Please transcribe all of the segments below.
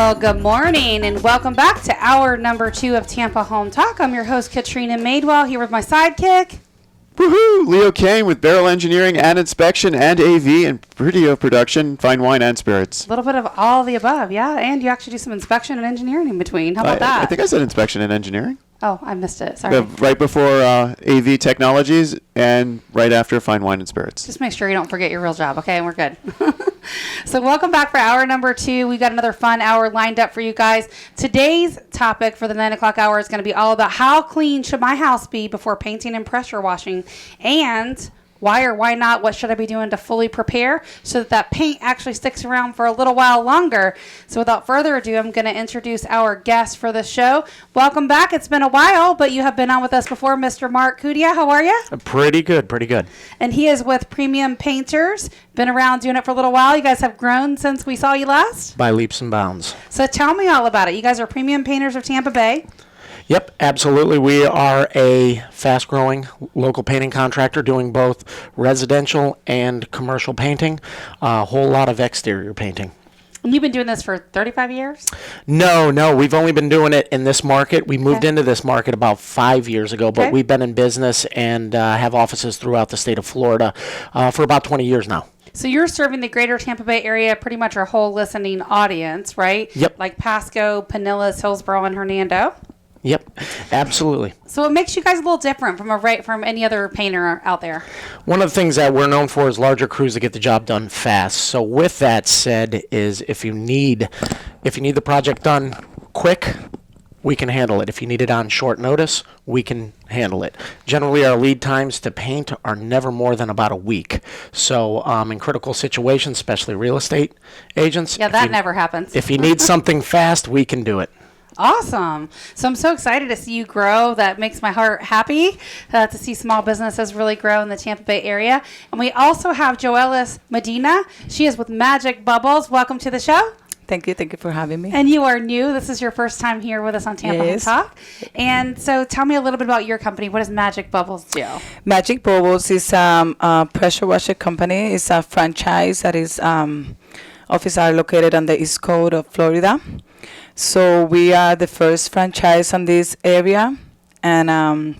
Well, good morning and welcome back to hour number 2 of Tampa Home Talk. I'm your host, Katrina Madewell, here with my sidekick. Woohoo! Leo Kane with Barrel Engineering and Inspection and AV and video production, fine wine and spirits. A little bit of all the above, yeah. And you actually do some inspection and engineering in between. How about that? I think I said inspection and engineering. Oh, I missed it. Sorry. Right before AV Technologies and right after fine wine and spirits. Just make sure you don't forget your real job, okay? And we're good. So welcome back for hour number 2. We got another fun hour lined up for you guys. Today's topic for the 9 o'clock hour is going to be all about how clean should my house be before painting and pressure washing, and why or why not, what should I be doing to fully prepare so that that paint actually sticks around for a little while longer. So without further ado, I'm going to introduce our guest for the show. Welcome back. It's been a while, but you have been on with us before, Mr. Mark Cudia. How are you? Pretty good, pretty good. And he is with Premium Painters. Been around doing it for a little while. You guys have grown since we saw you last? By leaps and bounds. So tell me all about it. You guys are Premium Painters of Tampa Bay. Yep, absolutely. We are a fast-growing local painting contractor doing both residential and commercial painting, a whole lot of exterior painting. And you've been doing this for 35 years? No, we've only been doing it in this market. We moved into this market about 5 years ago, but we've been in business and have offices throughout the state of Florida for about 20 years now. So you're serving the greater Tampa Bay area, pretty much our whole listening audience, right? Yep. Like Pasco, Pinellas, Hillsborough, and Hernando? Yep, absolutely. So what makes you guys a little different from any other painter out there? One of the things that we're known for is larger crews that get the job done fast. So with that said, is if you need the project done quick, we can handle it. If you need it on short notice, we can handle it. Generally, our lead times to paint are never more than about a week. So in critical situations, especially real estate agents. Yeah, that never happens. If you need something fast, we can do it. Awesome. So I'm so excited to see you grow. That makes my heart happy to see small businesses really grow in the Tampa Bay area. And we also have Joelis Medina. She is with Magic Bubbles. Welcome to the show. Thank you for having me. And you are new. This is your first time here with us on Tampa Home Talk. And so tell me a little bit about your company. What does Magic Bubbles do? Magic Bubbles is a pressure washer company. It's a franchise that is offices are located on the East Coast of Florida. So we are the first franchise on this area, and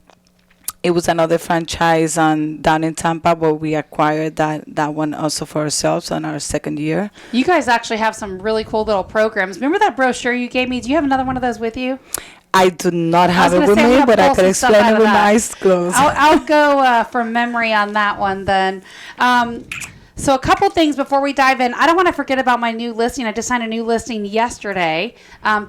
it was another franchise down in Tampa, but we acquired that one also for ourselves on our second year. You guys actually have some really cool little programs. Remember that brochure you gave me? Do you have another one of those with you? I do not have it with me, but I can explain it with my eyes closed. I'll go from memory on that one then. So a couple things before we dive in. I don't want to forget about my new listing. I just signed a new listing yesterday.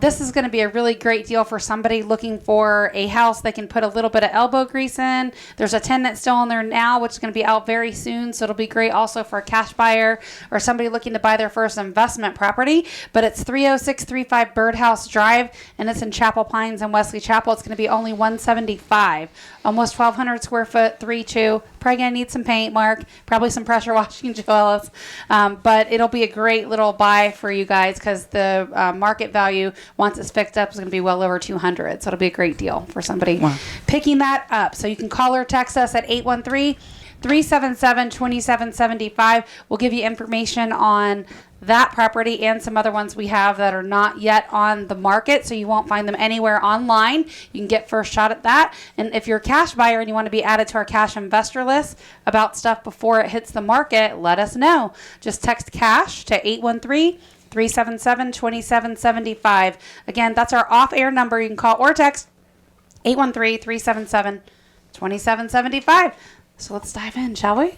This is going to be a really great deal for somebody looking for a house they can put a little bit of elbow grease in. There's a tenant still in there now, which is going to be out very soon. So it'll be great also for a cash buyer or somebody looking to buy their first investment property. But it's 30635 Birdhouse Drive, and it's in Chapel Pines and Wesley Chapel. It's going to be only $175. Almost 1,200 square foot, 3-2. Probably going to need some paint, Mark. Probably some pressure washing, Joelis. But it'll be a great little buy for you guys because the market value, once it's fixed up, is going to be well over $200. So it'll be a great deal for somebody picking that up. So you can call or text us at 813-377-2775. We'll give you information on that property and some other ones we have that are not yet on the market, so you won't find them anywhere online. You can get first shot at that. And if you're a cash buyer and you want to be added to our cash investor list about stuff before it hits the market, let us know. Just text cash to 813-377-2775. Again, that's our off-air number. You can call or text 813-377-2775. So let's dive in, shall we?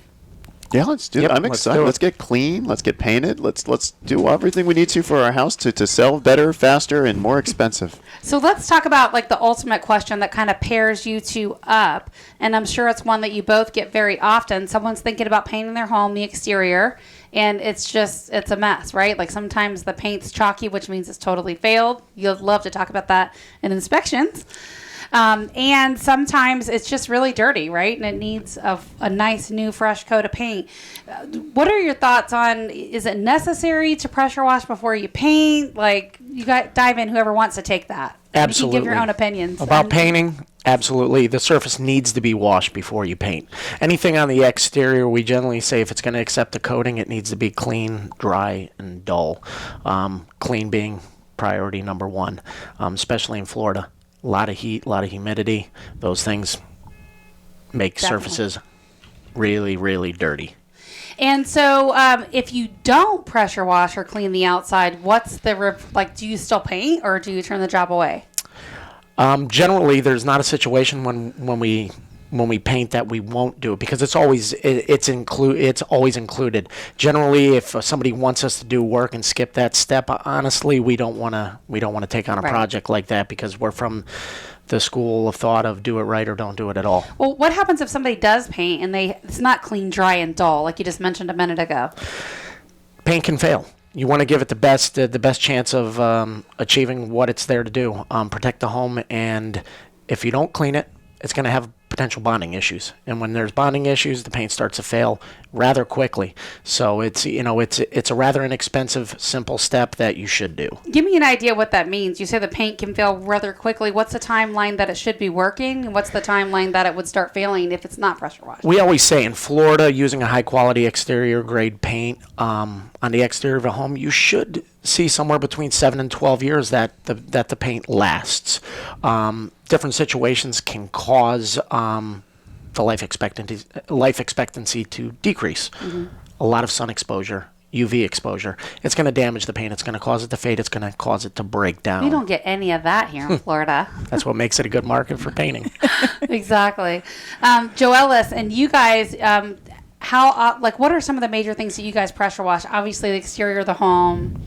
Yeah, let's do it. I'm excited. Let's get clean. Let's get painted. Let's do everything we need to for our house to sell better, faster, and more expensive. So let's talk about like the ultimate question that kind of pairs you two up. And I'm sure it's one that you both get very often. Someone's thinking about painting their home, the exterior, and it's a mess, right? Like sometimes the paint's chalky, which means it's totally failed. You'd love to talk about that in inspections. And sometimes it's just really dirty, right? And it needs a nice new fresh coat of paint. What are your thoughts on, is it necessary to pressure wash before you paint? Like, you got dive in, whoever wants to take that. Absolutely. You can give your own opinions. About painting, absolutely. The surface needs to be washed before you paint. Anything on the exterior, we generally say if it's going to accept the coating, it needs to be clean, dry, and dull. Clean being priority number one, especially in Florida. A lot of heat, a lot of humidity. Those things make surfaces really, really dirty. And so if you don't pressure wash or clean the outside, what's the, do you still paint or do you turn the job away? Generally, there's not a situation when we paint that we won't do it, because it's always included. Generally, if somebody wants us to do work and skip that step, honestly, we don't want to take on a project like that, because we're from the school of thought of do it right or don't do it at all. Well, what happens if somebody does paint and it's not clean, dry, and dull, like you just mentioned a minute ago? Paint can fail. You want to give it the best chance of achieving what it's there to do, protect the home, and if you don't clean it, it's going to have potential bonding issues. And when there's bonding issues, the paint starts to fail rather quickly. So it's a rather inexpensive, simple step that you should do. Give me an idea what that means. You say the paint can fail rather quickly. What's the timeline that it should be working, and what's the timeline that it would start failing if it's not pressure washed? We always say in Florida, using a high quality exterior grade paint on the exterior of a home, you should see somewhere between 7 and 12 years that the paint lasts. Different situations can cause the life expectancy to decrease. Mm-hmm. A lot of sun exposure, UV exposure, it's going to damage the paint. It's going to cause it to fade. It's going to cause it to break down. We don't get any of that here in Florida. That's what makes it a good market for painting. Exactly. Joelis, and you guys, what are some of the major things that you guys pressure wash? Obviously, the exterior of the home.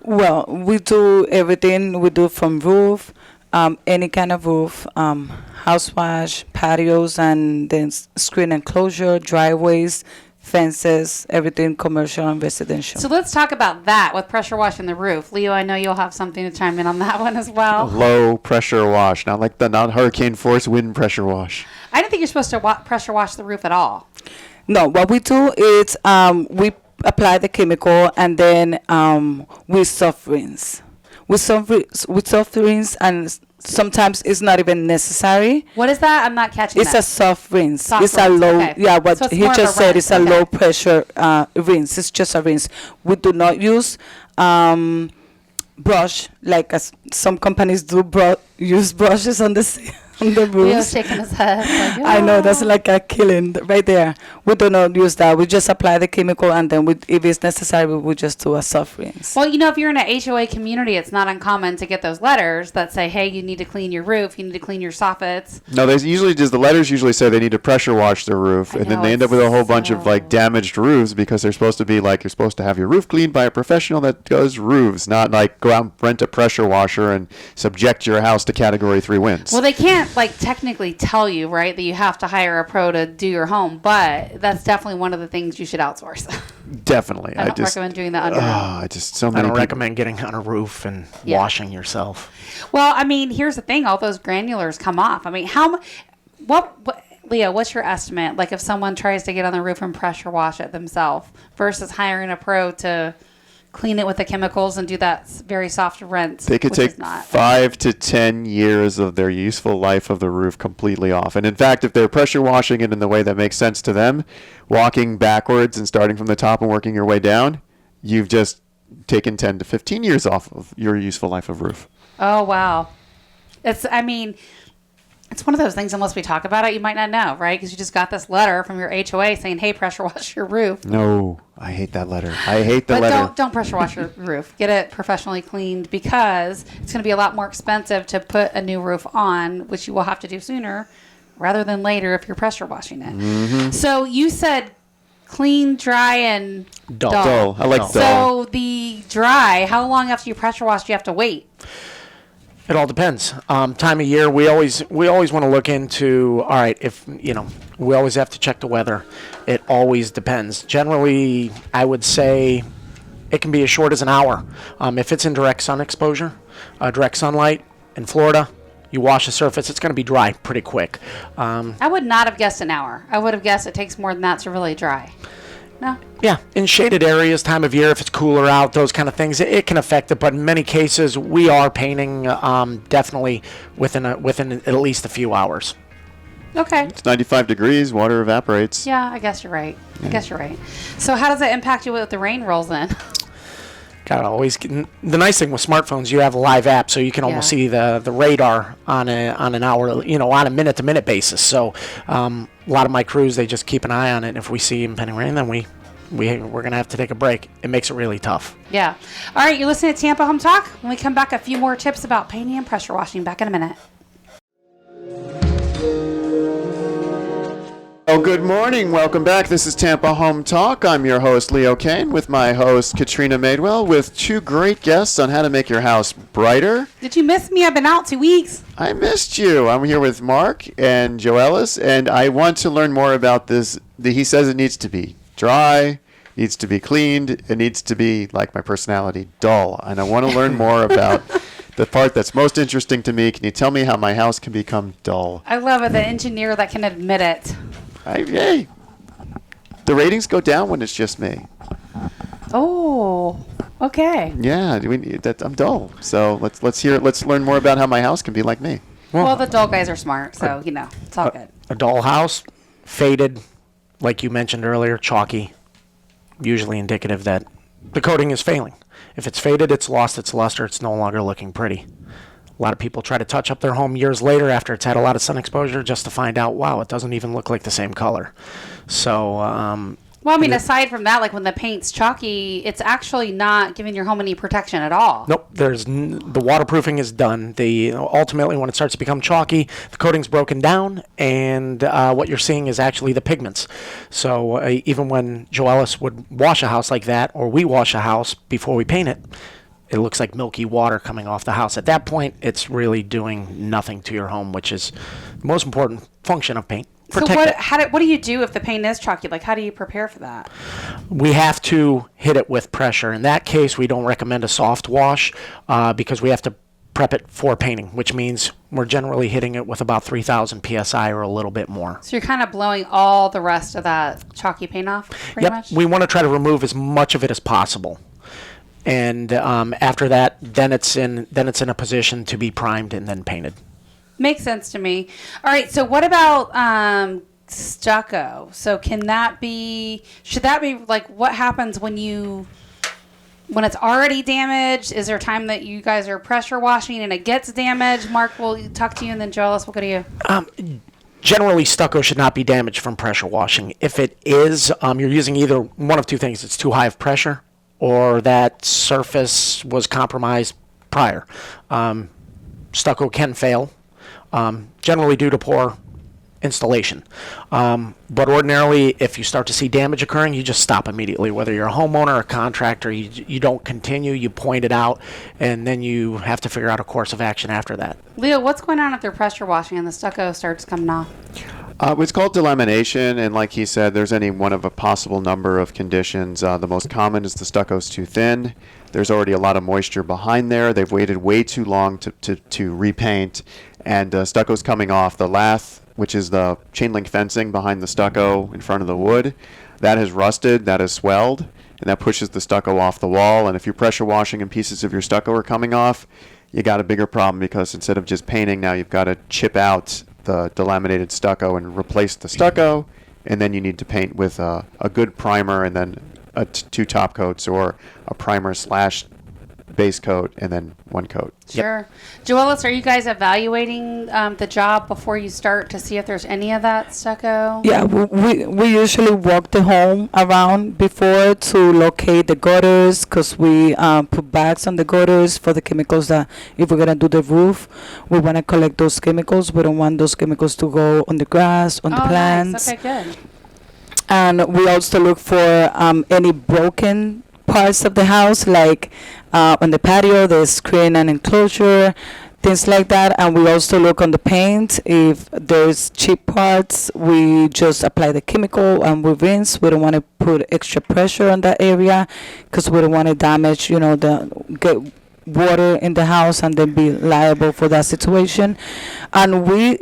Well, we do everything. We do from roof, any kind of roof, house wash, patios, and then screen enclosure, driveways, fences, everything commercial and residential. So let's talk about that with pressure washing the roof. Leo, I know you'll have something to chime in on that one as well. Low pressure wash, not hurricane force wind pressure wash. I didn't think you're supposed to pressure wash the roof at all. No, what we do is we apply the chemical and then we soft rinse. We soft rinse, and sometimes it's not even necessary. What is that? I'm not catching It's that. a soft rinse. Soft it's rinse, a low, okay. yeah, what So it's he more of just a said rinse, is a okay. low pressure rinse. It's just a rinse. We do not use brush, like some companies do use brushes on the Leo's roofs. shaking his head. Like, I know, that's like a killing right there. We do not use that. We just apply the chemical, and then if it's necessary, we just do a soft rinse. Well, if you're in an HOA community, it's not uncommon to get those letters that say, hey, you need to clean your roof, you need to clean your soffits. No, the letters usually say they need to pressure wash the roof, and then they end up with a whole bunch of damaged roofs, because they're supposed to be you're supposed to have your roof cleaned by a professional that does roofs, not go out and rent a pressure washer and subject your house to Category 3 winds. Well, they can't technically tell you, right, that you have to hire a pro to do your home, but that's definitely one of the things you should outsource. Definitely. I don't recommend doing that under I don't recommend getting on a roof and washing yourself. Well, here's the thing. All those granulars come off. Leo, what's your estimate? Like if someone tries to get on the roof and pressure wash it themselves versus hiring a pro to clean it with the chemicals and do that very soft rinse. They could take 5 to 10 years of their useful life of the roof completely off. And in fact, if they're pressure washing it in the way that makes sense to them, walking backwards and starting from the top and working your way down, you've just taken 10 to 15 years off of your useful life of roof. Oh, wow. It's one of those things, unless we talk about it, you might not know, right? Because you just got this letter from your HOA saying, hey, pressure wash your roof. No, I hate that letter. I hate the letter. But don't pressure wash your roof. Get it professionally cleaned, because it's going to be a lot more expensive to put a new roof on, which you will have to do sooner rather than later if you're pressure washing it. Mm-hmm. So you said clean, dry, and dull. Dull. I like dull. So the dry, how long after you pressure wash do you have to wait? It all depends. Time of year, we always want to look into, all right, we always have to check the weather. It always depends. Generally, I would say it can be as short as an hour. If it's in direct sun exposure, direct sunlight in Florida, you wash the surface, it's going to be dry pretty quick. I would not have guessed an hour. I would have guessed it takes more than that to really dry. No? Yeah, in shaded areas, time of year, if it's cooler out, those kind of things, it can affect it. But in many cases, we are painting definitely within at least a few hours. Okay. It's 95 degrees, water evaporates. Yeah, I guess you're right. So how does it impact you when the rain rolls in? Gotta always the nice thing with smartphones, you have a live app, so you can almost see the radar on an hour, on a minute to minute basis. So a lot of my crews, they just keep an eye on it. And if we see impending rain, then we're gonna have to take a break. It makes it really tough. Yeah. All right, you're listening to Tampa Home Talk. When we come back, a few more tips about painting and pressure washing. Back in a minute. Oh, good morning. Welcome back. This is Tampa Home Talk. I'm your host, Leo Kane, with my host, Katrina Madewell, with two great guests on how to make your house brighter. Did you miss me? I've been out 2 weeks. I missed you. I'm here with Mark and Joelis, and I want to learn more about this. He says it needs to be dry, needs to be cleaned, it needs to be, like my personality, dull. And I want to learn more about the part that's most interesting to me. Can you tell me how my house can become dull? I love it, the engineer that can admit it. Hey, the ratings go down when it's just me. Oh, okay. Yeah, I'm dull. So let's learn more about how my house can be like me. Well, the dull guys are smart, so, it's all good. A dull house, faded, like you mentioned earlier, chalky, usually indicative that the coating is failing. If it's faded, it's lost its luster, it's no longer looking pretty. A lot of people try to touch up their home years later after it's had a lot of sun exposure just to find out, wow, it doesn't even look like the same color. So, well, I mean, aside from that, like when the paint's chalky, it's actually not giving your home any protection at all. Nope, the waterproofing is done. Ultimately, when it starts to become chalky, the coating's broken down, and what you're seeing is actually the pigments. So even when Joelis would wash a house like that, or we wash a house before we paint it, it looks like milky water coming off the house. At that point, it's really doing nothing to your home, which is the most important function of paint. Protect it. What do you do if the paint is chalky? Like, how do you prepare for that? We have to hit it with pressure. In that case, we don't recommend a soft wash because we have to prep it for painting, which means we're generally hitting it with about 3,000 PSI or a little bit more. So you're kind of blowing all the rest of that chalky paint off, pretty much? We want to try to remove as much of it as possible. And after that, then it's in a position to be primed and then painted. Makes sense to me. All right, so what about stucco? So should that be like, what happens when it's already damaged? Is there a time that you guys are pressure washing and it gets damaged? Mark, we'll talk to you, and then Joelis, we'll go to you. Generally, stucco should not be damaged from pressure washing. If it is, you're using either one of two things. It's too high of pressure, or that surface was compromised prior. Stucco can fail, generally due to poor installation. But ordinarily, if you start to see damage occurring, you just stop immediately. Whether you're a homeowner or a contractor, you don't continue, you point it out, and then you have to figure out a course of action after that. Leo, what's going on if they're pressure washing and the stucco starts coming off? It's called delamination, and like he said, there's any one of a possible number of conditions. The most common is the stucco's too thin. There's already a lot of moisture behind there. They've waited way too long to repaint, and stucco's coming off. The lath, which is the chain link fencing behind the stucco in front of the wood, that has rusted, that has swelled, and that pushes the stucco off the wall. And if you're pressure washing and pieces of your stucco are coming off, you got a bigger problem, because instead of just painting, now you've got to chip out the delaminated stucco and replace the stucco, and then you need to paint with a good primer and then two top coats, or a primer / base coat and then one coat. Sure. Joelis, are you guys evaluating the job before you start to see if there's any of that stucco? Yeah, we usually walk the home around before to locate the gutters, because we put bags on the gutters for the chemicals that if we're going to do the roof, we want to collect those chemicals. We don't want those chemicals to go on the grass, on the plants. Nice. Okay, good. And we also look for any broken parts of the house, like on the patio, the screen and enclosure, things like that. And we also look on the paint. If there's cheap parts, we just apply the chemical and we rinse. We don't want to put extra pressure on that area, because we don't want to damage, get water in the house and then be liable for that situation. And we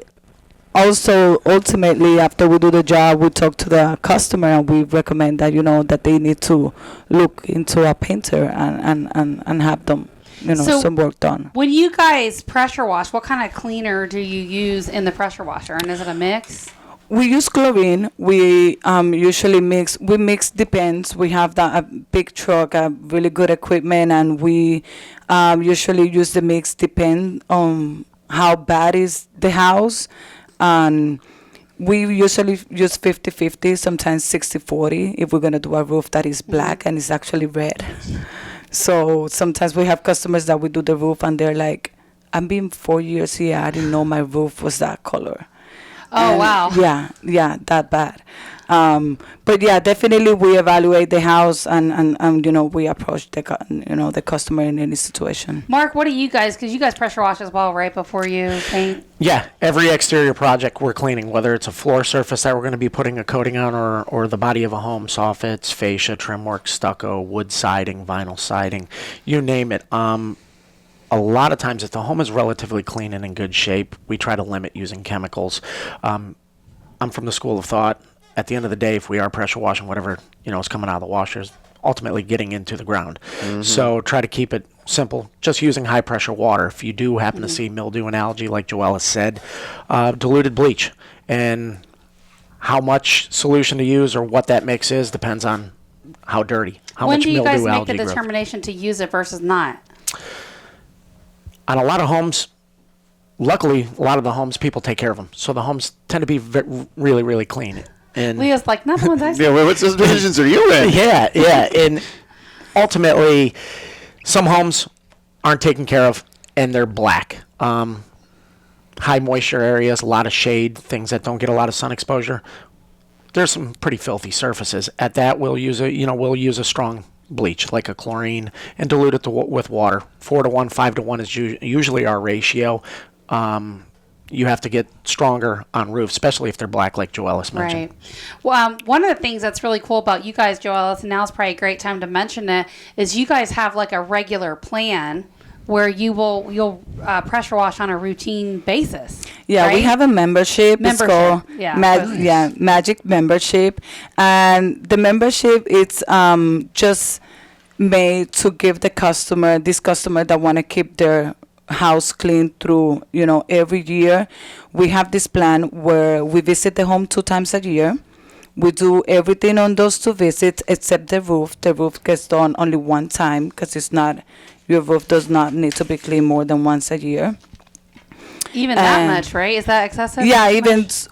also, ultimately, after we do the job, we talk to the customer and we recommend that, that they need to look into a painter and have them, So some work done. When you guys pressure wash, what kind of cleaner do you use in the pressure washer? And is it a mix? We use chlorine. We usually mix. We mix depends. We have a big truck, really good equipment, and we usually use the mix depend on how bad is the house, and we usually use 50-50, sometimes 60-40 if we're gonna do a roof that is black and it's actually red. So sometimes we have customers that we do the roof and they're like, "I've been 4 years here. I didn't know my roof was that color." Oh, wow. Yeah, that bad. But yeah, definitely we evaluate the house and we approach the customer in any situation. Mark, what do you guys, because you guys pressure wash as well, right, before you paint? Yeah, every exterior project we're cleaning, whether it's a floor surface that we're going to be putting a coating on or the body of a home, soffits, fascia, trim work, stucco, wood siding, vinyl siding, you name it. A lot of times, if the home is relatively clean and in good shape, we try to limit using chemicals. I'm from the school of thought, at the end of the day, if we are pressure washing, whatever is coming out of the washers, ultimately getting into the ground. So try to keep it simple, just using high pressure water. If you do happen to see mildew and algae, like Joelis said, diluted bleach. And how much solution to use or what that mix is depends on how dirty, how When much do you mildew, guys make algae the growth. determination to use it versus not? On a lot of homes, luckily, a lot of the homes, people take care of them. So the homes tend to be really, really clean. And Leah's like, not the ones I Yeah, what subdivisions are you in? yeah. And ultimately, some homes aren't taken care of, and they're black. High moisture areas, a lot of shade, things that don't get a lot of sun exposure. There's some pretty filthy surfaces. At that, we'll use a strong bleach, like a chlorine, and dilute it with water. 4-to-1, 5-to-1 is usually our ratio. You have to get stronger on roofs, especially if they're black, like Joelis mentioned. Right. Well, one of the things that's really cool about you guys, Joelis, and now's probably a great time to mention it, is you guys have like a regular plan where you'll pressure wash on a routine basis. Yeah, right? we have a membership. It's called Magic Membership, and the membership it's just made to give this customer that want to keep their house clean through every year. We have this plan where we visit the home 2 times a year. We do everything on those 2 visits except the roof. The roof gets done only 1 time because your roof does not need to be cleaned more than once a year. Even that much, right? Is that excessive? Yeah,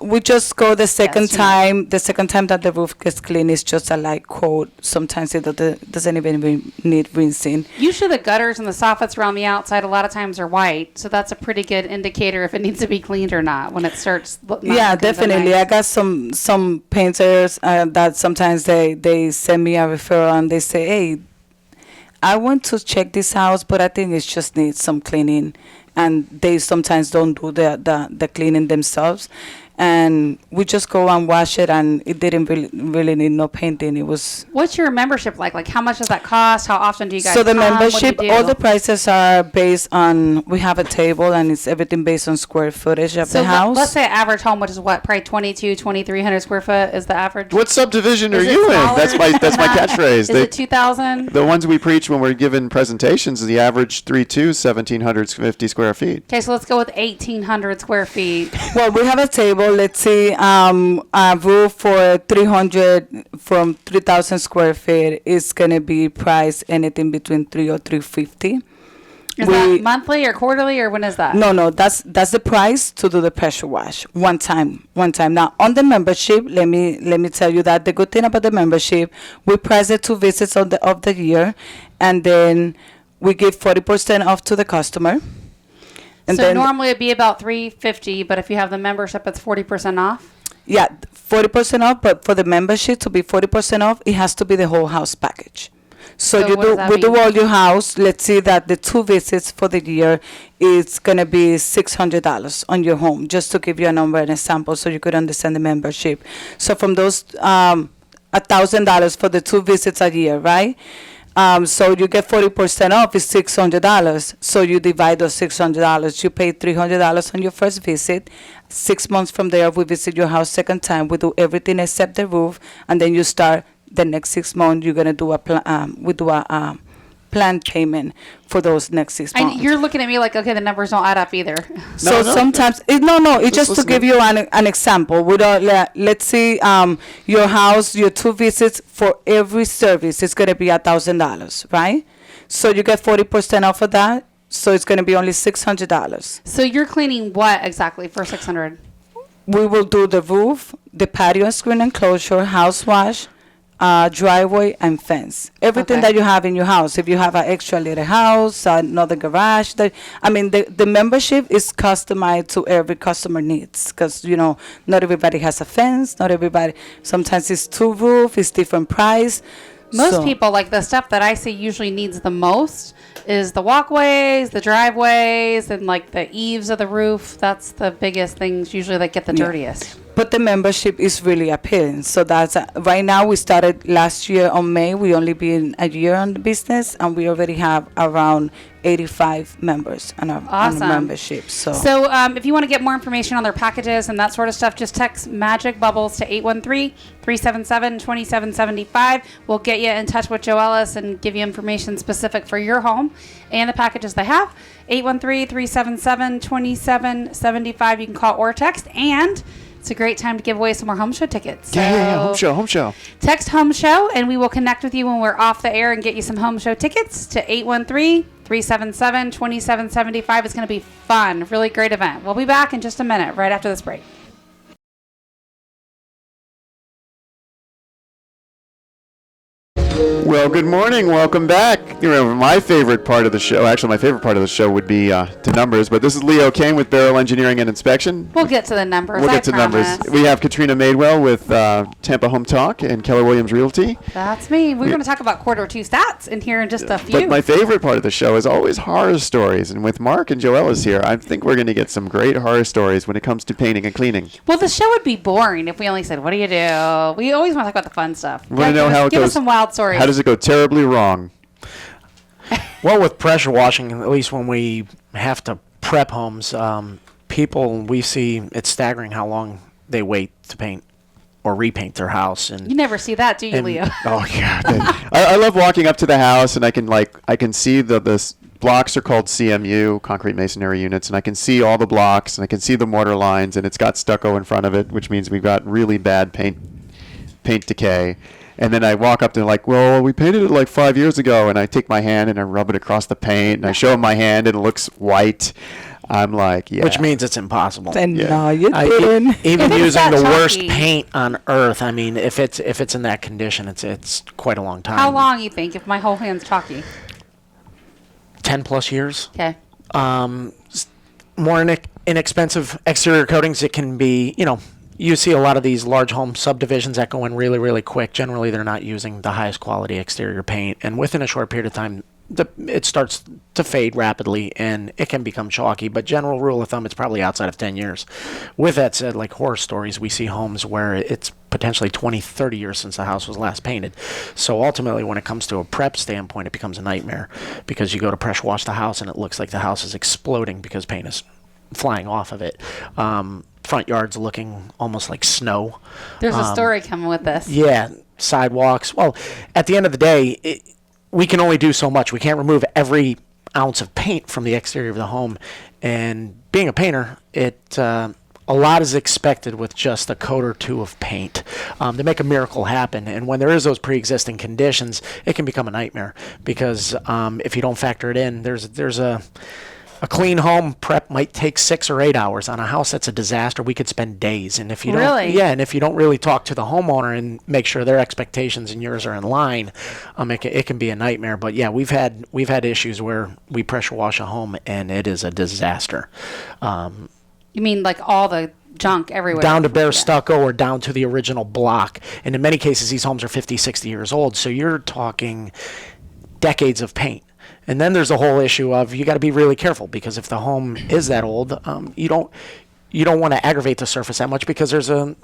we just go the second that's too time. The second time that the roof gets clean is just a light coat. Sometimes it doesn't even need rinsing. Usually the gutters and the soffits around the outside a lot of times are white, so that's a pretty good indicator if it needs to be cleaned or not when it starts. Yeah, definitely. I got some painters that sometimes they send me a referral and they say, "Hey, I want to check this house, but I think it just needs some cleaning." And they sometimes don't do the cleaning themselves. And we just go and wash it, and it didn't really need no painting. It was. What's your membership like? Like, how much does that cost? How often do you guys So the come? What do you membership, do? all the prices are based on, we have a table, and it's everything based on square footage of the house. Let's say average home, which is what, probably 2,300 square foot is the average? What subdivision Is are it you in? smaller? That's my catchphrase. Is it 2,000? The ones we preach when we're giving presentations, the average 3.2 1,750 square feet. Okay, so let's go with 1,800 square feet. Well, we have a table. Let's see, a roof for 3,000 square feet is gonna be priced anything between 3 or 350. Is that monthly or quarterly, or when is that? No, that's the price to do the pressure wash one time. Now on the membership, let me tell you that the good thing about the membership, we price it 2 visits of the year, and then we give 40% off to the customer. And so then normally it'd be about $350, but if you have the membership, it's 40% off. Yeah, 40% off, but for the membership to be 40% off, it has to be the whole house package. So what does that we do mean? all your house. Let's see that the 2 visits for the year, it's gonna be $600 on your home, just to give you a number and a sample, so you could understand the membership. So from those, $1,000 for the 2 visits a year, right? So you get 40% off is $600. So you divide those $600. You pay $300 on your first visit. 6 months from there, we visit your house second time. We do everything except the roof, and then you start the next 6 months. You're gonna do planned payment for those next 6 months. And you're looking at me like, okay, the numbers don't add up either. So no. sometimes it's just to give you an example. Let's see, your house, your 2 visits for every service is gonna be $1,000, right? So you get 40% off of that. So it's gonna be only $600. So you're cleaning what exactly for 600? We will do the roof, the patio screen enclosure, house wash, driveway, and fence. Everything Okay. that you have in your house. If you have an extra little house, another garage, the membership is customized to every customer needs. Because, not everybody has a fence. Not everybody. Sometimes it's 2 roof. It's different price. Most So- people, like the stuff that I see usually needs the most is the walkways, the driveways, and like the eaves of the roof. That's the biggest things usually that get the Yeah. dirtiest. But the membership is really appealing. So that's right now. We started last year on May. We only been a year on the business, and we already have around 85 members on our Awesome. membership. So If you want to get more information on their packages and that sort of stuff, just text Magic Bubbles to 813-377-2775. We'll get you in touch with Joelis and give you information specific for your home and the packages they have. 813-377-2775. You can call or text, and it's a great time to give away some more home show tickets. Yeah, So home show. text home show, and we will connect with you when we're off the air and get you some home show tickets to 813-377-2775. It's going to be fun. Really great event. We'll be back in just a minute, right after this break. Well, good morning. Welcome back. My favorite part of the show, actually my favorite part of the show would be to numbers, but this is Leo Kane with Barrel Engineering and Inspection. We'll get to the numbers. We'll I get to numbers. promise. We have Katrina Madewell with Tampa Home Talk and Keller Williams Realty. That's me. We're going to talk about Q2 stats in here in just a few. But my favorite part of the show is always horror stories. And with Mark and Joelis here, I think we're going to get some great horror stories when it comes to painting and cleaning. Well, the show would be boring if we only said, "What do you do?" We always want to talk about the fun stuff. We want to know how it give goes. us some wild stories. How does it go terribly wrong? Well, with pressure washing, at least when we have to prep homes, people, we see it's staggering how long they wait to paint or repaint their house. And You never see that, do you, and- Leo? Oh yeah, I love walking up to the house and I can see the blocks are called CMU, concrete masonry units, and I can see all the blocks and I can see the mortar lines, and it's got stucco in front of it, which means we've got really bad paint decay. And then I walk up to like, well, we painted it like 5 years ago, and I take my hand and I rub it across the paint and I show them my hand and it looks white. I'm like, yeah. which means it's impossible. and Yeah. no, you I- didn't. even If it's using that the worst chalky. paint on earth, I mean, if it's in that condition, it's quite a long time. How long you think if my whole hand's chalky? 10 plus years. Okay. More inexpensive exterior coatings, it can be, you see a lot of these large home subdivisions that go in really, really quick. Generally, they're not using the highest quality exterior paint, and within a short period of time, it starts to fade rapidly, and it can become chalky. But general rule of thumb, it's probably outside of 10 years. With that said, like horror stories, we see homes where it's potentially 20, 30 years since the house was last painted. So ultimately, when it comes to a prep standpoint, it becomes a nightmare because you go to pressure wash the house, and it looks like the house is exploding because paint is flying off of it. Front yards looking almost like snow. There's a story coming with this. Yeah, sidewalks. Well, at the end of the day, we can only do so much. We can't remove every ounce of paint from the exterior of the home. And being a painter, a lot is expected with just a coat or two of paint to make a miracle happen. And when there is those pre-existing conditions, it can become a nightmare because if you don't factor it in, there's a clean home prep might take 6 or 8 hours. On a house that's a disaster, we could spend days. And if you don't, Really? yeah, and if you don't really talk to the homeowner and make sure their expectations and yours are in line, it can be a nightmare. But yeah, we've had issues where we pressure wash a home and it is a disaster. You mean like all the junk everywhere? Down to bare Yeah. stucco or down to the original block. And in many cases, these homes are 50, 60 years old. So you're talking decades of paint. And then there's the whole issue of you got to be really careful because if the home is that old, you don't want to aggravate the surface that much because there's a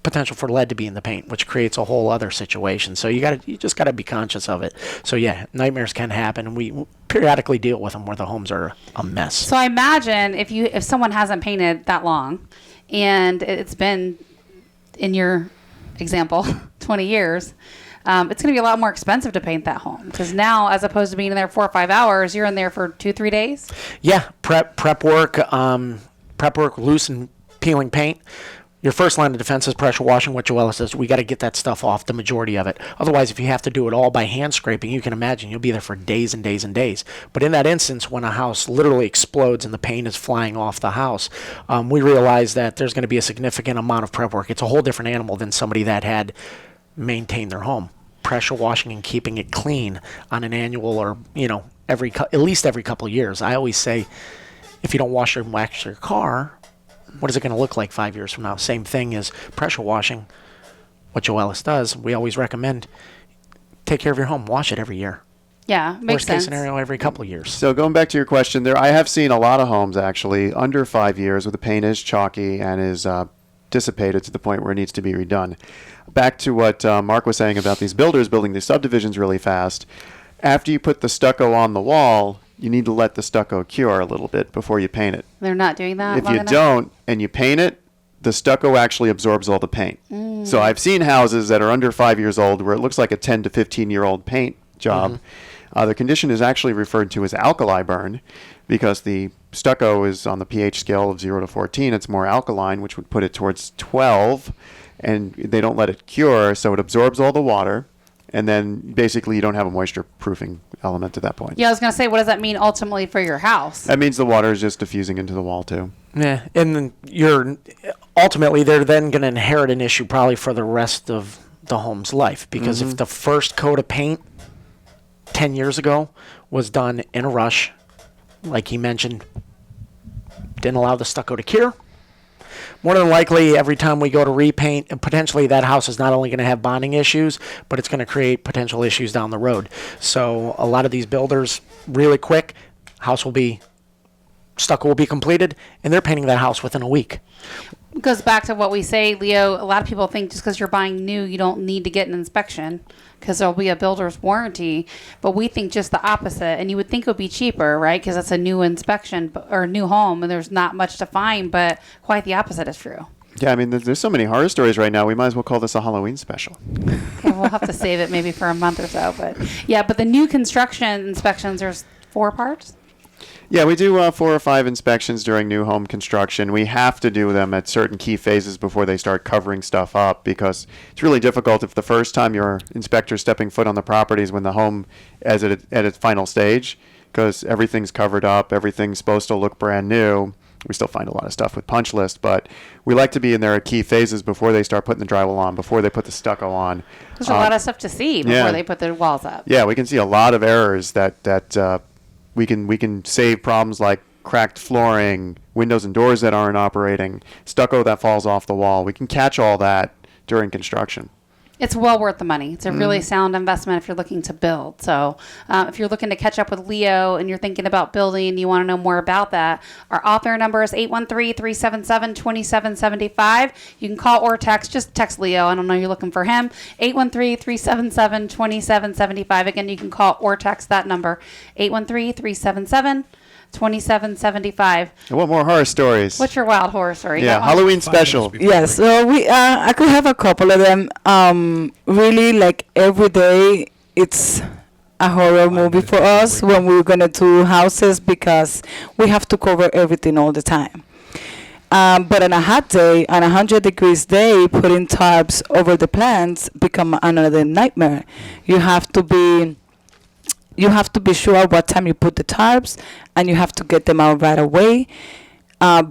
potential for lead to be in the paint, which creates a whole other situation. So you just got to be conscious of it. So yeah, nightmares can happen, and we periodically deal with them where the homes are a mess. So I imagine if someone hasn't painted that long, and it's been, in your example, 20 years, it's going to be a lot more expensive to paint that home because now, as opposed to being in there 4 or 5 hours, you're in there for 2-3 days. Yeah, prep work, loose and peeling paint. Your first line of defense is pressure washing. What Joelis says, we got to get that stuff off, the majority of it. Otherwise, if you have to do it all by hand scraping, you can imagine you'll be there for days and days and days. But in that instance, when a house literally explodes and the paint is flying off the house, we realize that there's going to be a significant amount of prep work. It's a whole different animal than somebody that had maintained their home. Pressure washing and keeping it clean on an annual or, at least every couple of years. I always say, if you don't wash and wax your car, what is it going to look like 5 years from now? Same thing as pressure washing. What Joelis does, we always recommend take care of your home. Wash it every year. Yeah, makes Worst sense. case scenario, every couple of years. So going back to your question there, I have seen a lot of homes actually under 5 years where the paint is chalky and is dissipated to the point where it needs to be redone. Back to what Mark was saying about these builders building these subdivisions really fast. After you put the stucco on the wall, you need to let the stucco cure a little bit before you paint it. They're not doing that. If long you enough? don't and you paint it, the stucco actually absorbs all the paint. So I've seen houses that are under 5 years old where it looks like a 10 to 15-year-old paint job. The condition is actually referred to as alkali burn because the stucco is on the pH scale of 0 to 14. It's more alkaline, which would put it towards 12, and they don't let it cure, so it absorbs all the water. And then basically you don't have a moisture proofing element at that point. Yeah, I was going to say, what does that mean ultimately for your house? That means the water is just diffusing into the wall too. Yeah, and then they're then going to inherit an issue probably for the rest of the home's life because if the first coat of paint 10 years ago was done in a rush, like he mentioned, didn't allow the stucco to cure, more than likely, every time we go to repaint, and potentially that house is not only going to have bonding issues, but it's going to create potential issues down the road. So a lot of these builders, really quick, stucco will be completed, and they're painting that house within a week. It goes back to what we say, Leo. A lot of people think just because you're buying new, you don't need to get an inspection because there'll be a builder's warranty. But we think just the opposite. And you would think it would be cheaper, right? Because it's a new inspection or a new home and there's not much to find. But quite the opposite is true. Yeah, I mean, there's so many horror stories right now. We might as well call this a Halloween special. Okay, we'll have to save it maybe for a month or so. But yeah, but the new construction inspections, there's 4 parts. Yeah, we do 4 or 5 inspections during new home construction. We have to do them at certain key phases before they start covering stuff up because it's really difficult if the first time your inspector's stepping foot on the property is when the home is at its final stage because everything's covered up, everything's supposed to look brand new. We still find a lot of stuff with punch list, but we like to be in there at key phases before they start putting the drywall on, before they put the stucco on. There's a lot of stuff to see before they put the walls up. Yeah, we can see a lot of errors that we can save problems like cracked flooring, windows and doors that aren't operating, stucco that falls off the wall. We can catch all that during construction. It's well worth the money. It's a really sound investment if you're looking to build. So if you're looking to catch up with Leo and you're thinking about building and you want to know more about that, our author number is 813-377-2775. You can call or text. Just text Leo. I don't know you're looking for him. 813-377-2775. Again, you can call or text that number, 813-377-2775. 2775. I want more horror stories. What's your wild horror story? You Yeah, got one? Halloween special. Yes, so I could have a couple of them. Really, like every day, it's a horror movie for us when we're gonna do houses because we have to cover everything all the time. But on a hot day, on a 100-degree day, putting tarps over the plants become another nightmare. You have to be sure what time you put the tarps, and you have to get them out right away,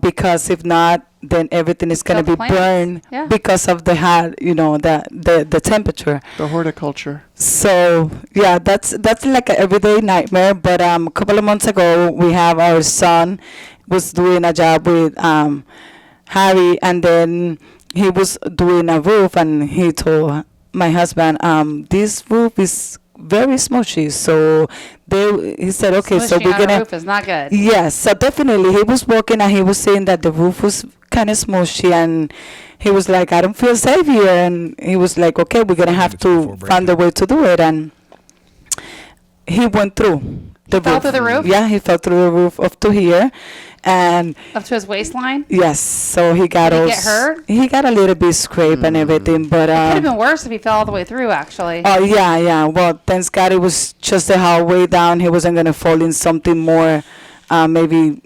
because if not, then everything is going to be burned because of the hot, the temperature. The horticulture. So yeah, that's like an everyday nightmare. But a couple of months ago, we have our son was doing a job with Harry, and then he was doing a roof, and he told my husband, this roof is very smushy. So he said, okay, Smushy so we're on a gonna. roof is not good. Yes, so definitely he was walking and he was saying that the roof was kind of smushy, and he was like, I don't feel safe here, and he was like, okay, we're gonna have to find a way to do it, and he went through. Fell through the roof? Yeah, he fell through the roof up to here, and Up to his waistline? yes, so he got Did he all get hurt? he got a little bit scrape and everything, but Could have been worse if he fell all the way through, actually. oh yeah. Well, thanks God it was just the halfway down. He wasn't gonna fall in something more, maybe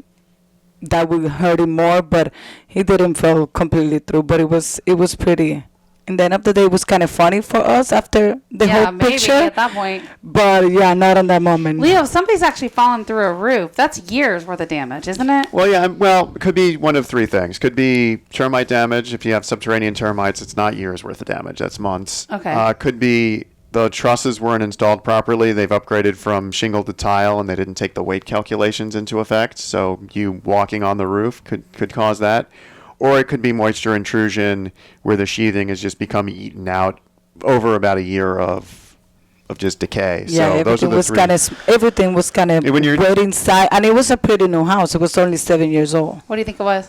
that would hurt him more. But he didn't fall completely through. But it was pretty. And then after the day, it was kind of funny for us after the yeah, whole maybe picture. at that point. But yeah, not on that moment. Leo, if somebody's actually fallen through a roof, that's years worth of damage, isn't it? Well, yeah. Well, it could be one of three things. Could be termite damage. If you have subterranean termites, it's not years worth of damage. That's months. Okay. Could be the trusses weren't installed properly. They've upgraded from shingle to tile, and they didn't take the weight calculations into effect. So you walking on the roof could cause that. Or it could be moisture intrusion where the sheathing has just become eaten out over about a year of just decay. Yeah, so those are the three. Everything was kind of When you're- wet inside, and it was a pretty new house. It was only 7 years old. What do you think it was?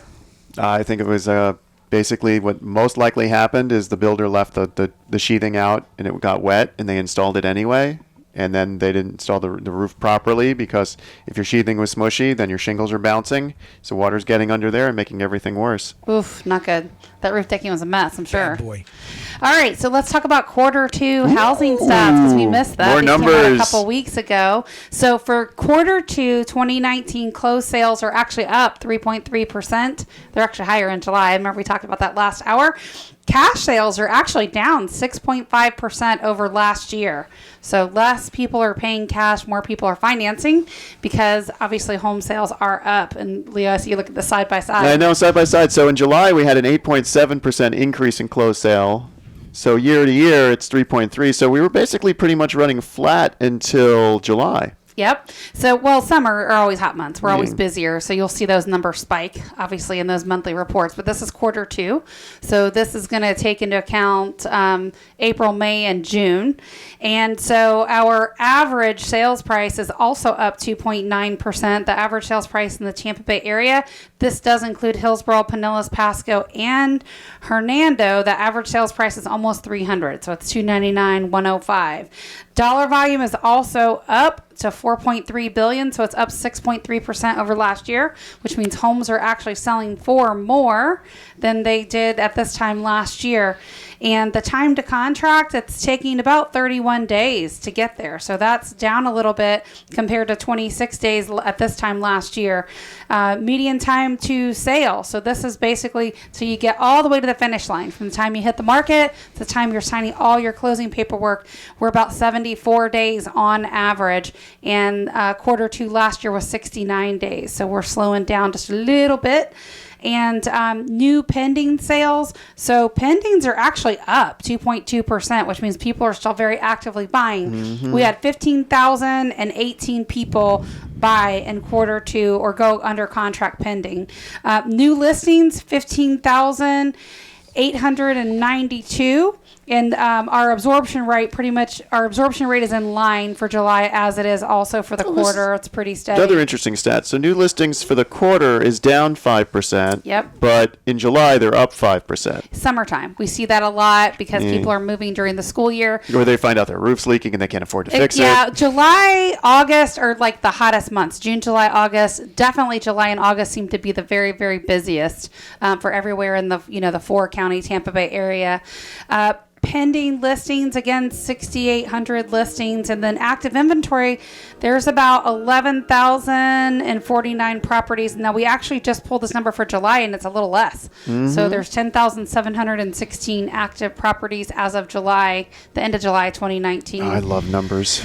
I think it was basically what most likely happened is the builder left the sheathing out and it got wet and they installed it anyway. And then they didn't install the roof properly because if your sheathing was smushy, then your shingles are bouncing. So water's getting under there and making everything worse. Oof, not good. That roof decking was a mess, I'm sure. Bad boy. All right, so let's talk about Q2 housing stats because we missed that. More These came out numbers. a couple weeks ago. So for Q2 2019, closed sales are actually up 3.3%. They're actually higher in July. I remember we talked about that last hour. Cash sales are actually down 6.5% over last year. So less people are paying cash, more people are financing because obviously home sales are up. And Leo, I see you look at the side by side. I know, side by side. So in July, we had an 8.7% increase in closed sale. So year to year, it's 3.3. So we were basically pretty much running flat until July. Yep. So, well, summer are always hot months. We're always busier. So you'll see those numbers spike, obviously, in those monthly reports. But this is Q2. So this is going to take into account April, May, and June. And so our average sales price is also up 2.9%. The average sales price in the Tampa Bay area, this does include Hillsborough, Pinellas, Pasco, and Hernando. The average sales price is almost $300. So it's $299, $105. Dollar volume is also up to $4.3 billion, so it's up 6.3% over last year, which means homes are actually selling for more than they did at this time last year. And the time to contract, it's taking about 31 days to get there. So that's down a little bit compared to 26 days at this time last year. Median time to sale. So this is basically so you get all the way to the finish line. From the time you hit the market to the time you're signing all your closing paperwork, we're about 74 days on average. And Q2 last year was 69 days. So we're slowing down just a little bit. And new pending sales. So pendings are actually up 2.2%, which means people are still very actively buying. Mm-hmm. We had 15,018 people buy in Q2 or go under contract pending. New listings, 15,892. And our absorption rate is in line for July as it is also for the quarter. It's pretty steady. Another interesting stat. So new listings for the quarter is down 5%. Yep. But in July, they're up 5%. Summertime. We see that a lot because people are moving during the school year. Or they find out their roof's leaking and they can't afford to fix it. Yeah, July, August are like the hottest months. June, July, August. Definitely July and August seem to be the very, very busiest for everywhere in the the 4-county Tampa Bay area. Pending listings, again, 6,800 listings. And then active inventory, there's about 11,049 properties. Now, we actually just pulled this number for July, and it's a little less. Mm-hmm. So there's 10,716 active properties as of July, the end of July 2019. I love numbers.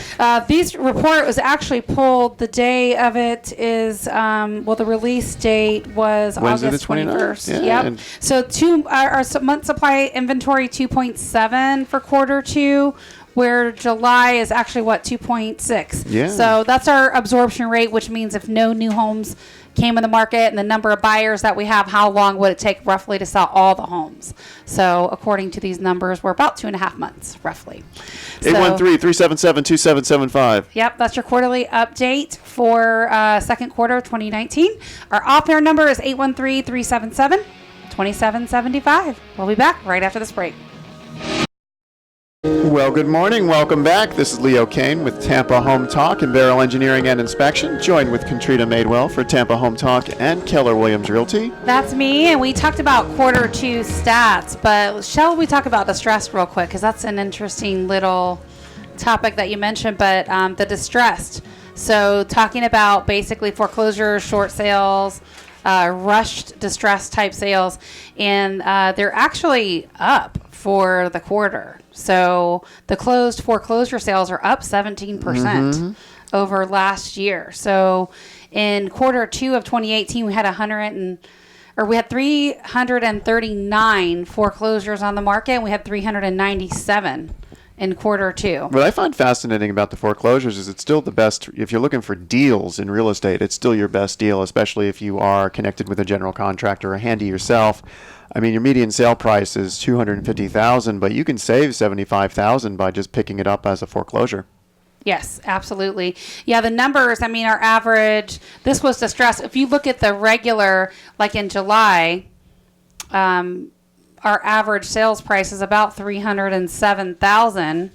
This report was actually pulled. The day of it is, the release date was Wednesday August the 21st. Yeah, Yep. So our month supply inventory 2.7 for Q2, where July is actually 2.6. Yeah. So that's our absorption rate, which means if no new homes came in the market and the number of buyers that we have, how long would it take roughly to sell all the homes? So according to these numbers, we're about 2.5 months roughly. 813-377-2775. Yep, that's your quarterly update for second quarter 2019. Our off-air number is 813-377-2775. We'll be back right after this break. Well, good morning. Welcome back. This is Leo Kane with Tampa Home Talk and Barrel Engineering and Inspection, joined with Katrina Madewell for Tampa Home Talk and Keller Williams Realty. That's me, and we talked about quarter two stats, but shall we talk about distressed real quick? Because that's an interesting little topic that you mentioned, but the distressed. So talking about basically foreclosures, short sales, rushed distressed type sales, and they're actually up for the quarter. So the closed foreclosure sales are up 17% over last year. So in quarter two of 2018, we had 339 foreclosures on the market, and we had 397 in quarter two. What I find fascinating about the foreclosures is it's still the best. If you're looking for deals in real estate, it's still your best deal, especially if you are connected with a general contractor or handy yourself. I mean, your median sale price is $250,000, but you can save $75,000 by just picking it up as a foreclosure. Yes, absolutely. Yeah, the numbers, I mean, our average, this was distressed. If you look at the regular, like in July, our average sales price is about $307,000.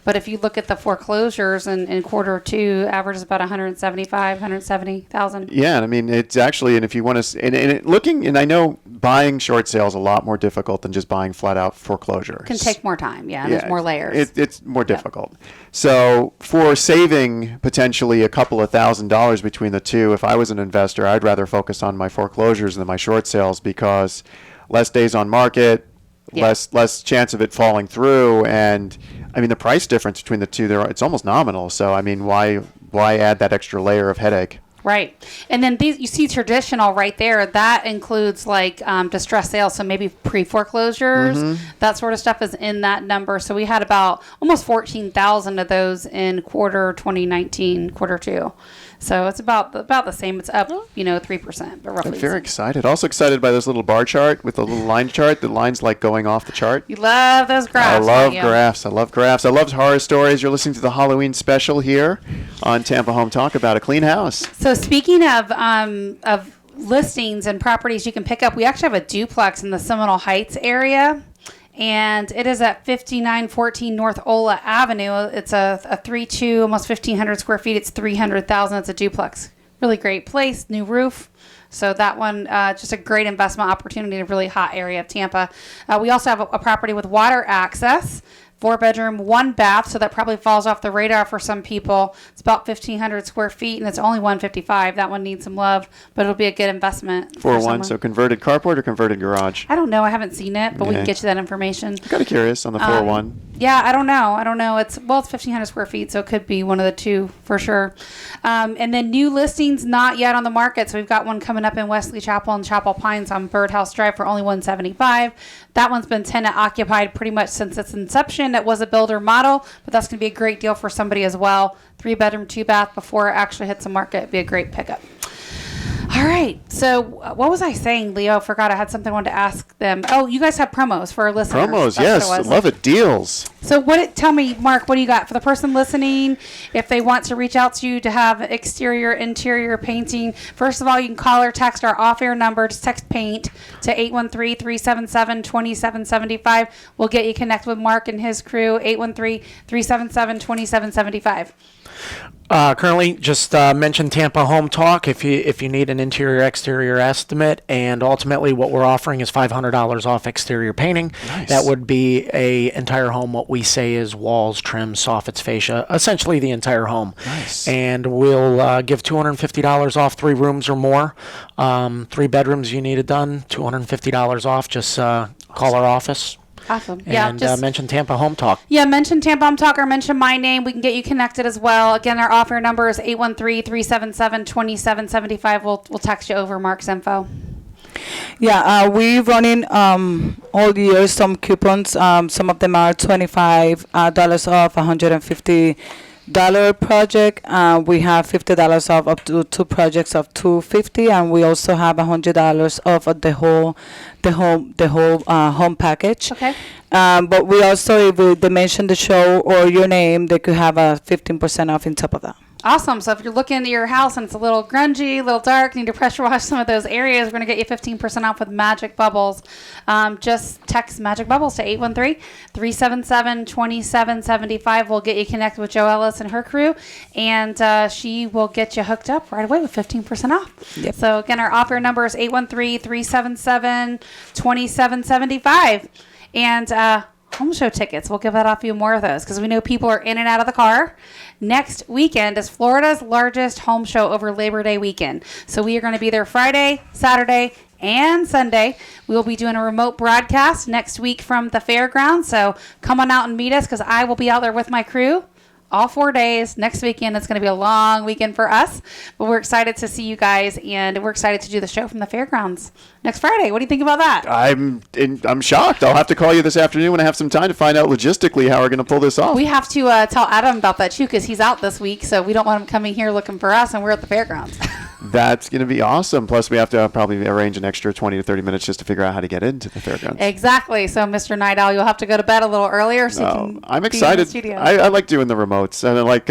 But if you look at the foreclosures in quarter two, average is about $170,000. Yeah, and I mean, it's actually, and if you want to, and I know buying short sales is a lot more difficult than just buying flat out foreclosure. Can take more time, yeah, and there's more layers. It's more difficult. So for saving potentially a couple of $1,000s between the two, if I was an investor, I'd rather focus on my foreclosures than my short sales, because less days on market, less chance of it falling through, and I mean the price difference between the two, it's almost nominal. So I mean, why add that extra layer of headache? Right. And then these, you see traditional right there, that includes like distressed sales. So maybe pre-foreclosures, that sort of stuff is in that number. So we had about almost 14,000 of those in quarter 2019, quarter two. So it's about the same. It's up, 3%, but roughly. I'm very excited. Also excited by this little bar chart with the little line chart. The line's like going off the chart. You love those graphs. I love graphs. I love graphs. I love horror stories. You're listening to the Halloween special here on Tampa Home Talk about a clean house. So speaking of listings and properties you can pick up, we actually have a duplex in the Seminole Heights area. And it is at 5914 North Ola Avenue. It's a 3.2, almost 1,500 square feet. It's $300,000. It's a duplex. Really great place, new roof. So that one, just a great investment opportunity in a really hot area of Tampa. We also have a property with water access. 4-bedroom, 1 bath, so that probably falls off the radar for some people. It's about 1,500 square feet, and it's only $155. That one needs some love, but it'll be a good investment. 401, so converted carport or converted garage? I don't know. I haven't seen it, but we can get you that information. I'm kind of curious on the 401. Yeah, I don't know. It's 1,500 square feet, so it could be one of the two for sure. And then new listings not yet on the market. So we've got one coming up in Wesley Chapel and Chapel Pines on Birdhouse Drive for only $175. That one's been tenant occupied pretty much since its inception. It was a builder model, but that's going to be a great deal for somebody as well. 3-bedroom, 2-bath before it actually hits the market. It'd be a great pickup. All right. So what was I saying, Leo? I forgot. I had something I wanted to ask them. Oh, you guys have promos for our listeners. Promos, yes. I love it. Deals. So tell me, Mark, what do you got for the person listening? If they want to reach out to you to have exterior, interior painting, first of all, you can call or text our off-air number. Just text paint to 813-377-2775. We'll get you connected with Mark and his crew, 813-377-2775. Currently, just mention Tampa Home Talk if you need an interior exterior estimate, and ultimately what we're offering is $500 off exterior painting. Nice. That would be a entire home. What we say is walls, trim, soffits, fascia, essentially the entire home. Nice. And we'll give $250 off 3 rooms or more. 3 bedrooms you need it done, $250 off. Just call our office. Awesome. And mention Tampa Home Talk. Yeah, mention Tampa Home Talk or mention my name. We can get you connected as well. Again, our offer number is 813-377-2775. We'll text you over Mark's info. Yeah, we're running all year some coupons. Some of them are $25 off, $150 project. We have $50 off up to 2 projects of $250, and we also have $100 off of the whole home package. Okay. But we also, if they mention the show or your name, they could have a 15% off on top of that. Awesome. So if you're looking at your house and it's a little grungy, a little dark, need to pressure wash some of those areas, we're going to get you 15% off with Magic Bubbles. Just text Magic Bubbles to 813-377-2775. We'll get you connected with Joelis and her crew, and she will get you hooked up right away with 15% off. Yep. So again, our offer number is 813-377-2775. And home show tickets, we'll give out a few more of those because we know people are in and out of the car. Next weekend is Florida's largest home show over Labor Day weekend. So we are going to be there Friday, Saturday, and Sunday. We will be doing a remote broadcast next week from the fairgrounds. So come on out and meet us because I will be out there with my crew all 4 days. Next weekend, it's going to be a long weekend for us. But we're excited to see you guys, and we're excited to do the show from the fairgrounds next Friday. What do you think about that? I'm shocked. I'll have to call you this afternoon when I have some time to find out logistically how we're going to pull this off. We have to tell Adam about that too because he's out this week, so we don't want him coming here looking for us, and we're at the fairgrounds. That's going to be awesome. Plus, we have to probably arrange an extra 20 to 30 minutes just to figure out how to get into the fairgrounds. Exactly. So, Mr. Night Owl, you'll have to go to bed a little earlier so you can I'm be in the excited. studio. I like doing the remotes, and I like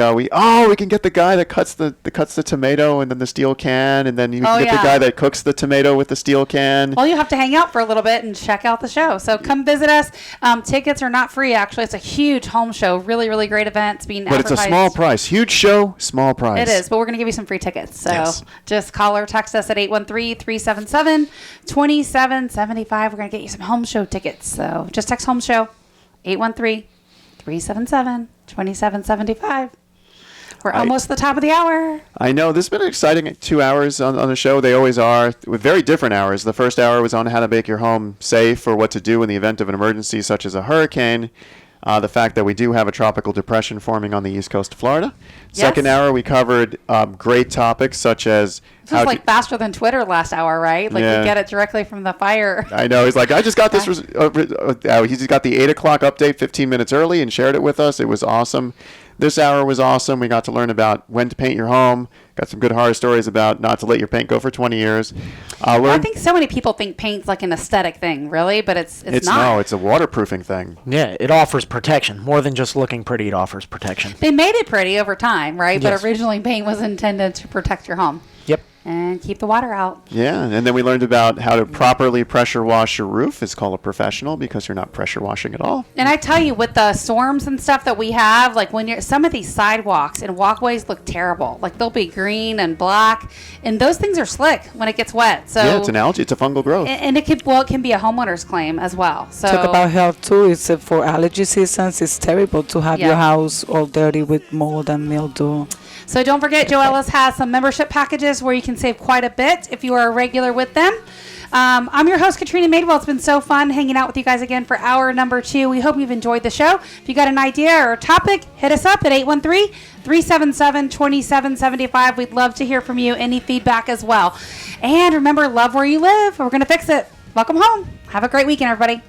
we can get the guy that cuts the tomato and then the steel can, and then you can get the guy that cooks the tomato with the steel can. Well, you have to hang out for a little bit and check out the show. So come visit us. Tickets are not free, actually. It's a huge home show. Really, really great event. It's being advertised. But it's a small price. Huge show, small price. It is, but we're going to give you some free tickets. So just call or text us at 813-377-2775. We're going to get you some home show tickets. So just text home show, 813-377-2775. We're almost at the top of the hour. I know. This has been an exciting 2 hours on the show. They always are, with very different hours. The first hour was on how to make your home safe or what to do in the event of an emergency such as a hurricane. The fact that we do have a tropical depression forming on the east coast of Florida. Yes. Second hour, we covered great topics such as... This was like faster than Twitter last hour, right? Like we get it directly from the fire. I know. He's like, I just got this. He just got the 8 o'clock update 15 minutes early and shared it with us. It was awesome. This hour was awesome. We got to learn about when to paint your home. Got some good horror stories about not to let your paint go for 20 years. I think so many people think paint's like an aesthetic thing, really, but it's not. No, it's a waterproofing thing. Yeah, it offers protection. More than just looking pretty, it offers protection. They made it pretty over time, right? Yes. But originally paint was intended to protect your home. Yep. And keep the water out. Yeah, and then we learned about how to properly pressure wash your roof. It's called a professional because you're not pressure washing at all. And I tell you, with the storms and stuff that we have, like some of these sidewalks and walkways look terrible. Like they'll be green and black, and those things are slick when it gets wet. So yeah, it's an algae. It's a fungal growth. And it can be a homeowner's claim as well. So Talk about health too. It's for allergy seasons. It's terrible to have your house all dirty with mold and mildew. So don't forget, Joelis has some membership packages where you can save quite a bit if you are a regular with them. I'm your host, Katrina Madewell. It's been so fun hanging out with you guys again for hour number 2. We hope you've enjoyed the show. If you got an idea or a topic, hit us up at 813-377-2775. We'd love to hear from you. Any feedback as well. And remember, love where you live. We're going to fix it. Welcome home. Have a great weekend, everybody.